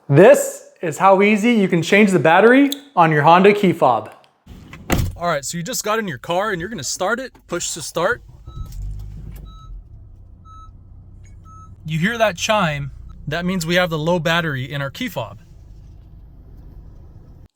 This is how easy you can change the battery on your Honda key fob. All right, so you just got in your car and you're gonna start it, push to start. You hear that chime, that means we have the low battery in our key fob.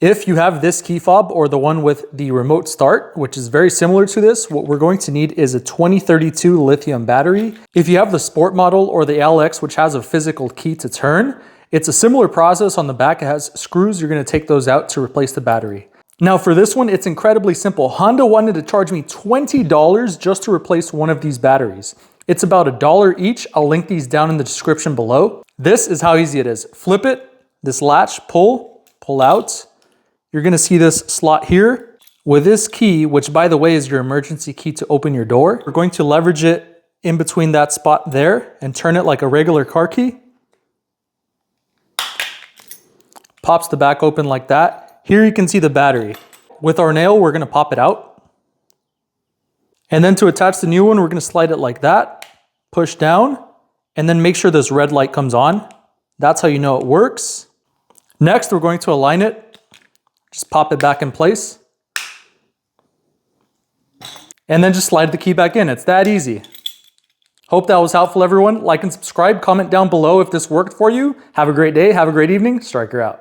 If you have this key fob or the one with the remote start, which is very similar to this, what we're going to need is a 2032 lithium battery. If you have the Sport model or the LX, which has a physical key to turn, it's a similar process. On the back, it has screws. You're gonna take those out to replace the battery. Now for this one, it's incredibly simple. Honda wanted to charge me $20 just to replace one of these batteries. It's about $1 each. I'll link these down in the description below. This is how easy it is. Flip it, this latch, pull out. You're gonna see this slot here. With this key, which by the way is your emergency key to open your door, we're going to leverage it in between that spot there and turn it like a regular car key. Pops the back open like that. Here you can see the battery. With our nail, we're gonna pop it out. And then to attach the new one, we're gonna slide it like that, push down, and then make sure this red light comes on. That's how you know it works. Next, we're going to align it. Just pop it back in place. And then just slide the key back in. It's that easy. Hope that was helpful, everyone. Like and subscribe, comment down below if this worked for you. Have a great day, have a great evening. Striker out.